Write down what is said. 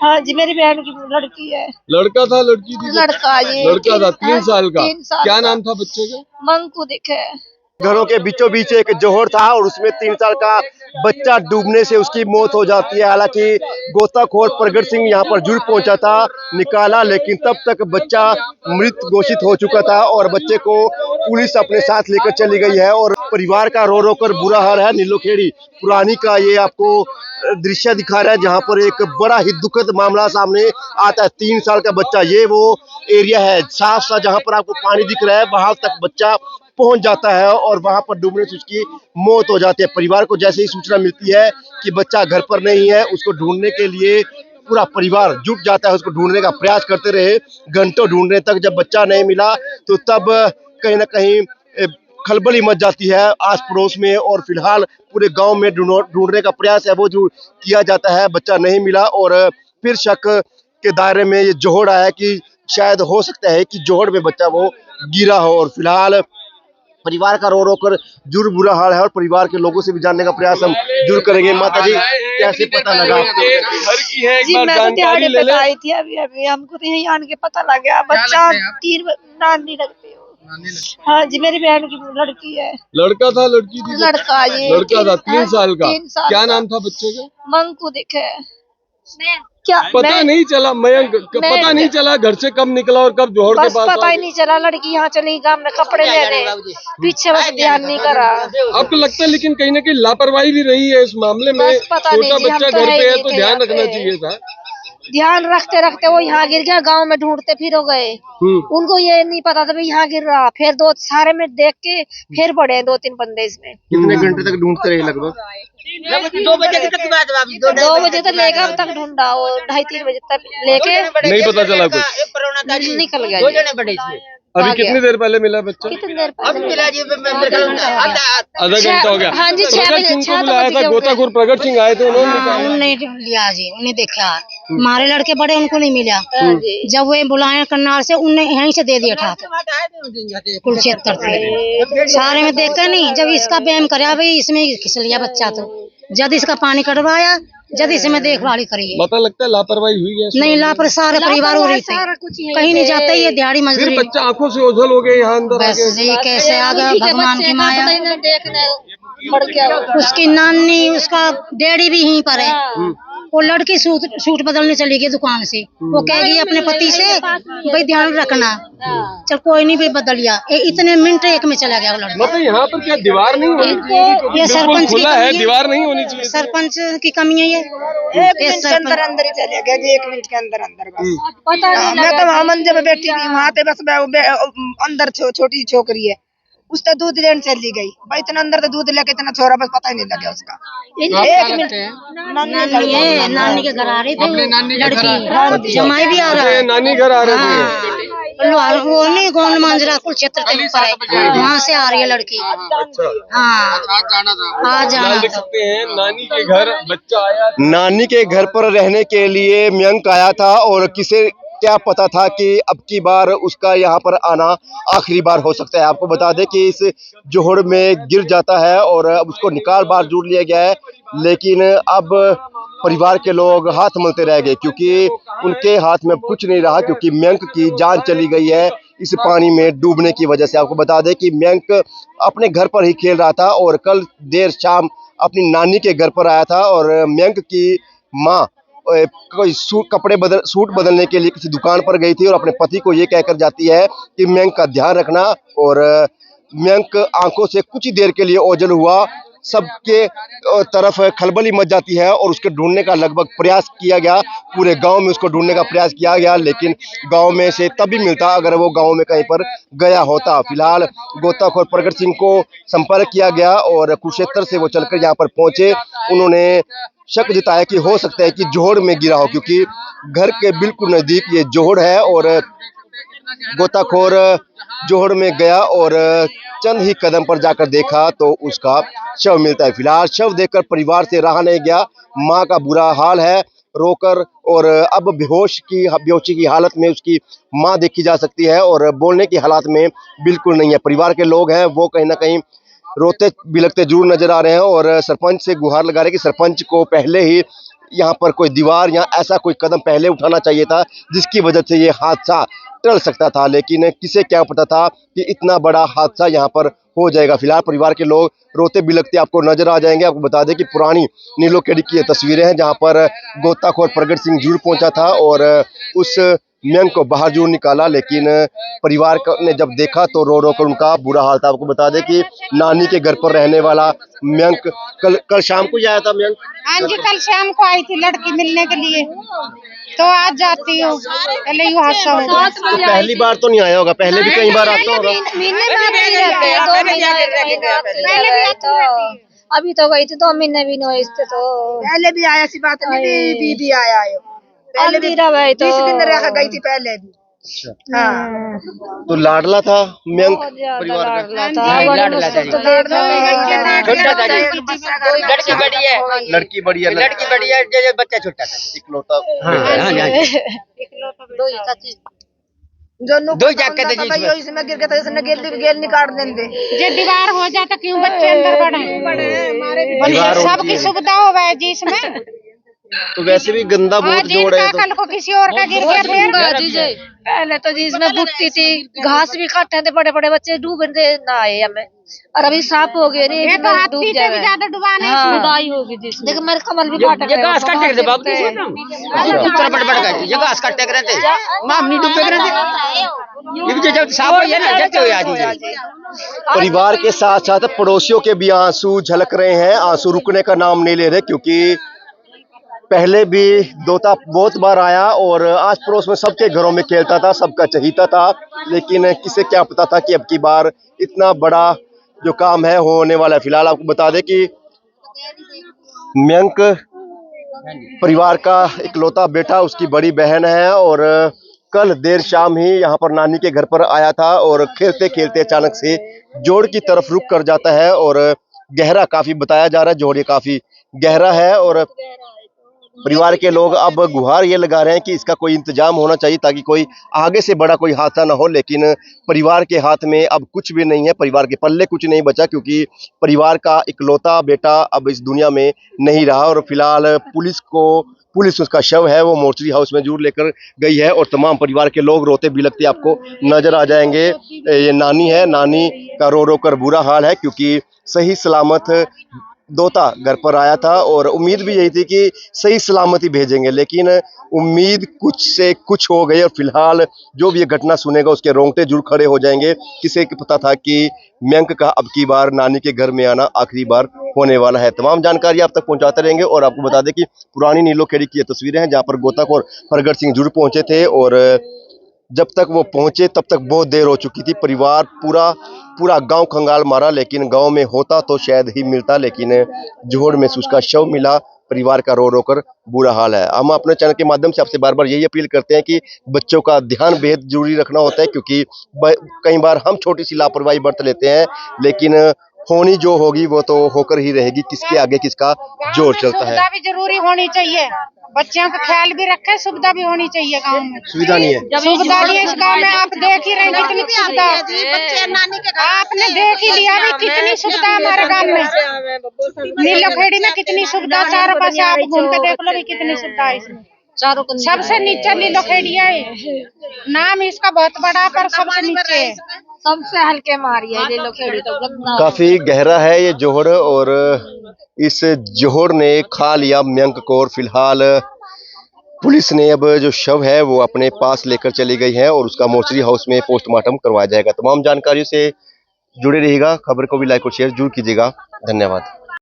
हाँ जी, मेरी बहन की लड़की है। लड़का था लड़की थी? लड़का जी। लड़का था 3 साल का। 3 साल क्या का। नाम था बच्चे का? मंकू दिखे। घरों के बीचों बीच एक जोहड़ था और उसमें 3 साल का बच्चा डूबने से उसकी मौत हो जाती है। हालांकि गोताखोर प्रगट सिंह यहाँ पर जरूर पहुंचा था, निकाला, लेकिन तब तक बच्चा मृत घोषित हो चुका था और बच्चे को पुलिस अपने साथ लेकर चली गई है। और परिवार का रो रो कर बुरा हाल है। नीलोखेड़ी पुरानी का ये आपको दृश्य दिखा रहा है जहाँ पर एक बड़ा ही दुखद मामला सामने आता है। 3 साल का बच्चा, ये वो एरिया है साफ सा जहाँ पर आपको पानी दिख रहा है, वहां तक बच्चा पहुंच जाता है और वहां पर डूबने से उसकी मौत हो जाती है। परिवार को जैसे ही सूचना मिलती है कि बच्चा घर पर नहीं है, उसको ढूंढने के लिए पूरा परिवार जुट जाता है, उसको ढूंढने का प्रयास करते रहे। घंटों ढूंढने तक जब बच्चा नहीं मिला तो तब कहीं ना कहीं खलबली मच जाती है आस पड़ोस में और फिलहाल पूरे गांव में ढूंढने का प्रयास है वो जरूर किया जाता है। बच्चा नहीं मिला और फिर शक के दायरे में ये जोहड़ आया कि शायद हो सकता है कि जोहड़ में बच्चा वो गिरा हो। और फिलहाल परिवार का रो रो कर जरूर बुरा हाल है और परिवार के लोगों से भी जानने का प्रयास हम जरूर करेंगे। माता जी, कैसे पता लगा आपको? घर की है, एक जी बार मैं तो जानकारी दिहाड़ी ले पे ले। आई थी अभी हमको तो यहीं आन के पता लग गया। बच्चा 3 नानी लगती हो। हाँ जी, मेरी बहन की लड़की है। लड़का था लड़की थी? लड़का जी। लड़का था 3 साल का। 3 साल क्या का। नाम था बच्चे का? मंकू दिखे। क्या पता नहीं चला मयंक, पता नहीं चला घर से कब निकला और कब जोहड़ के बस पास पता ही नहीं चला। लड़की यहाँ चली गांव में कपड़े लेने, पीछे बस ध्यान नहीं करा। आपको लगता है लेकिन कहीं ना कहीं लापरवाही भी रही है इस मामले में? बस पता नहीं छोटा जी, हम बच्चा तो घर है पे ही है नहीं तो थे ध्यान यहाँ रखना पे। चाहिए था। ध्यान रखते रखते वो यहाँ गिर गया। गांव में ढूंढते फिर हो गए। उनको ये नहीं पता था यहाँ गिर रहा। फिर दो सारे में देख के फिर पड़े 2-3 बंदे इसमें। कितने घंटे तक ढूंढते रहे? लगभग 2 बजे तक की बात है। 2 बजे तक लेकर अब तक ढूंढा और 2:30-3 बजे तक लेके नहीं पता चला कुछ। निकल गया। 2 जने पड़े इसमें। अभी कितनी देर पहले मिला बच्चा? कितनी देर अब पहले मिला जी आधा घंटा हो गया। हाँ जी, 6 प्रगट बजे सिंह 6 को बुलाया था, गोताखोर प्रगट सिंह आए थे, उन्होंने हाँ, निकाला। उन्हें लिया जी, उन्हें देखा। हमारे लड़के बड़े उनको नहीं मिला। जी। जब वो बुलाए करनाल से उन्हें यहीं से दे दिया था कुरुक्षेत्र से। सारे में देखा नहीं, जब इसका बैम कराया भाई इसमें खिस लिया बच्चा। तो जब इसका पानी कटवाया, जब इसमें देखभाल करी। पता लगता है लापरवाही हुई है? नहीं, लापर सारे परिवार हो रही थी, कहीं नहीं जाते। ये दिहाड़ी फिर मजदूरी। बच्चा आंखों से ओझल हो गए यहाँ अंदर बस आके। जी, कैसे आ गया भगवान की माया। देखने पड़ गया। उसकी नानी, उसका डैडी भी यहीं पर है। वो लड़की सूट बदलने चली गई दुकान से। वो कहेगी अपने पति से भाई ध्यान रखना। चल कोई नहीं भाई, बदल लिया। इतने मिनट एक में चला गया वो लड़का। मतलब यहाँ पर क्या दीवार नहीं होनी चाहिए? क्योंकि ये बिल्कुल सरपंच की खुला है, कमी है। दीवार नहीं होनी चाहिए। सरपंच की कमी है ये। 1 मिनट के अंदर अंदर ही चले गए जी। 1 मिनट के अंदर अंदर बस पता नहीं। मैं तो वहाँ मंजे पे बैठी थी, वहाँ पे बस अंदर छोटी छोकरी है, उसका दूध लेने चली गई। भाई इतना अंदर तो दूध लेके इतना छोरा, बस पता ही नहीं लगा उसका। 1 मिनट नानी है, नानी के घर आ रही थी लड़की। जमाई भी आ रहा है। नानी घर आ रहे थे। वो नहीं गोंड मांजरा कुरुक्षेत्र के ऊपर है, वहाँ से आ रही है लड़की। हाँ, आज जाना देख था। सकते हैं नानी के घर बच्चा आया। नानी के घर पर रहने के लिए मयंक आया था और किसे क्या पता था कि अब की बार उसका यहाँ पर आना आखिरी बार हो सकता है। आपको बता दें कि इस जोहड़ में गिर जाता है और अब उसको निकाल बार जोड़ लिया गया है, लेकिन अब परिवार के लोग हाथ मलते रह गए क्योंकि उनके हाथ में कुछ नहीं रहा, क्योंकि मयंक की जान चली गई है इस पानी में डूबने की वजह से। आपको बता दें कि मयंक अपने घर पर ही खेल रहा था और कल देर शाम अपनी नानी के घर पर आया था और मयंक की माँ कोई सूट बदलने के लिए किसी दुकान पर गई थी और अपने पति को ये कहकर जाती है कि मयंक का ध्यान रखना। और मयंक आंखों से कुछ ही देर के लिए ओझल हुआ, सबके तरफ खलबली मच जाती है और उसके ढूंढने का लगभग प्रयास किया गया। पूरे गांव में उसको ढूंढने का प्रयास किया गया, लेकिन गांव में से तभी मिलता अगर वो गांव में कहीं पर गया होता। फिलहाल गोताखोर प्रगट सिंह को संपर्क किया गया और कुरुक्षेत्र से वो चलकर यहाँ पर पहुंचे। उन्होंने शक जताया कि हो सकता है कि जोहड़ में गिरा हो, क्योंकि घर के बिल्कुल नजदीक ये जोहड़ है। और गोताखोर जोहड़ में गया और चंद ही कदम पर जाकर देखा तो उसका शव मिलता है। फिलहाल शव देखकर परिवार से रहा नहीं गया, मां का बुरा हाल है रोकर, और अब बेहोशी की हालत में उसकी मां देखी जा सकती है और बोलने की हालत में बिल्कुल नहीं है। परिवार के लोग हैं वो कहीं ना कहीं रोते बिलखते जरूर नजर आ रहे हैं और सरपंच से गुहार लगा रहे हैं कि सरपंच को पहले ही यहाँ पर कोई दीवार या ऐसा कोई कदम पहले उठाना चाहिए था जिसकी वजह से ये हादसा टल सकता था, लेकिन किसे क्या पता था कि इतना बड़ा हादसा यहाँ पर हो जाएगा। फिलहाल परिवार के लोग रोते बिलखते आपको नजर आ जाएंगे। आपको बता दें कि पुरानी नीलोखेड़ी की ये तस्वीरें हैं जहाँ पर गोताखोर प्रगट सिंह जरूर पहुंचा था और उस मयंक को बाहर जरूर निकाला, लेकिन परिवार ने जब देखा तो रो रो कर उनका बुरा हाल था। आपको बता दें कि नानी के घर पर रहने वाला मयंक कल शाम को ही आया था। मयंक हाँ जी, कल शाम को आई थी लड़की मिलने के लिए, तो आज जाती हूँ। पहले ही हादसा हो गया। तो पहली बार तो नहीं आया होगा, पहले भी कई बार आता होगा। अभी तो गई थी 2 महीने भी नहीं हुए इससे, तो पहले भी आया, ऐसी बात नहीं, दीदी आया है पहले भी, 20 दिन रह गई थी पहले भी। हाँ, तो लाडला था मयंक परिवार का। लड़की बड़ी है, लड़की बड़ी है, लड़की बड़ी है, जो बच्चा छोटा था, इकलौता। दो जाके थे जिसमें। इसमें गिर गया था, इसने गेल निकाल देंगे। जो दीवार हो जाता क्यों बच्चे अंदर बढ़े, सबकी सुविधा हो गई जी इसमें। तो वैसे भी गंदा बहुत जोड़ है। कल को किसी और का गिर गया। पहले तो जी इसमें बुट्टी थी, घास भी काटे थे, बड़े बड़े बच्चे डूब ना आए हमें, और अभी साफ हो गए नहीं, डूब जाए ज्यादा डुबाने खुदाई होगी जी। देखो मेरे कमल भी काट ये घास काटे थे बाबू, चित्र पट पट गए, ये घास काटे कर रहे थे, मामनी डूबे कर रहे थे। ये भी जब साफ हो ना जब हो आज। परिवार के साथ साथ पड़ोसियों के भी आंसू झलक रहे हैं, आंसू रुकने का नाम नहीं ले रहे, क्योंकि पहले भी दोता बहुत बार आया और आस पड़ोस में सबके घरों में खेलता था, सबका चहीता था, लेकिन किसे क्या पता था कि अब की बार इतना बड़ा जो काम है होने वाला है। फिलहाल आपको बता दें कि मयंक परिवार का इकलौता बेटा, उसकी बड़ी बहन है और कल देर शाम ही यहाँ पर नानी के घर पर आया था और खेलते खेलते अचानक से जोड़ की तरफ रुक कर जाता है और गहरा काफी बताया जा रहा है, जोड़ ये काफी गहरा है और परिवार के लोग अब गुहार ये लगा रहे हैं कि इसका कोई इंतजाम होना चाहिए ताकि कोई आगे से बड़ा कोई हादसा ना हो, लेकिन परिवार के हाथ में अब कुछ भी नहीं है, परिवार के पल्ले कुछ नहीं बचा, क्योंकि परिवार का इकलौता बेटा अब इस दुनिया में नहीं रहा। और फिलहाल पुलिस उसका शव है वो मोर्चरी हाउस में जरूर लेकर गई है और तमाम परिवार के लोग रोते बिलखते आपको नजर आ जाएंगे। ये नानी है, नानी का रो रो कर बुरा हाल है, क्योंकि सही सलामत दोता घर पर आया था और उम्मीद भी यही थी कि सही सलामती भेजेंगे, लेकिन उम्मीद कुछ से कुछ हो गई और फिलहाल जो भी ये घटना सुनेगा उसके रोंगटे जरूर खड़े हो जाएंगे। किसे पता था कि मयंक का अब की बार नानी के घर में आना आखिरी बार होने वाला है। तमाम जानकारी आप तक पहुंचाते रहेंगे और आपको बता दें कि पुरानी नीलोखेड़ी की ये तस्वीरें हैं जहां पर गोताखोर प्रगट सिंह जरूर पहुंचे थे और जब तक वो पहुंचे तब तक बहुत देर हो चुकी थी। परिवार पूरा गांव खंगाल मारा, लेकिन गांव में होता तो शायद ही मिलता, लेकिन जोहड़ में उसका शव मिला। परिवार का रो रो कर बुरा हाल है। हम अपने चैनल के माध्यम से आपसे बार बार यही अपील करते हैं कि बच्चों का ध्यान बेहद जरूरी रखना होता है, क्योंकि कई बार हम छोटी सी लापरवाही बरत लेते हैं, लेकिन होनी जो होगी वो तो होकर ही रहेगी। किसके आगे किसका जोर चलता है। सुविधा भी जरूरी होनी चाहिए, बच्चों का ख्याल भी रखे, सुविधा भी होनी चाहिए गाँव में। सुविधा नहीं है, सुविधा नहीं है इस गाँव में, आप देख ही रहे कितनी सुविधा, आपने देख ही लिया भी कितनी सुविधा हमारे गाँव में। नीलोखेड़ी में कितनी सुविधा, चारों पास आप घूम के देख लो भी कितनी सुविधा है इसमें। सबसे नीचे नीलोखेड़ी है, नाम इसका बहुत बड़ा पर सबसे नीचे है, सबसे हल्के मारी है नीलोखेड़ी तो गंदा। काफी गहरा है ये जोहड़ और इस जोहड़ ने खा लिया मयंक को और फिलहाल पुलिस ने अब जो शव है वो अपने पास लेकर चली गई है और उसका मोर्चरी हाउस में पोस्टमार्टम करवाया जाएगा। तमाम जानकारियों से जुड़े रहिएगा, खबर को भी लाइक और शेयर जरूर कीजिएगा। धन्यवाद।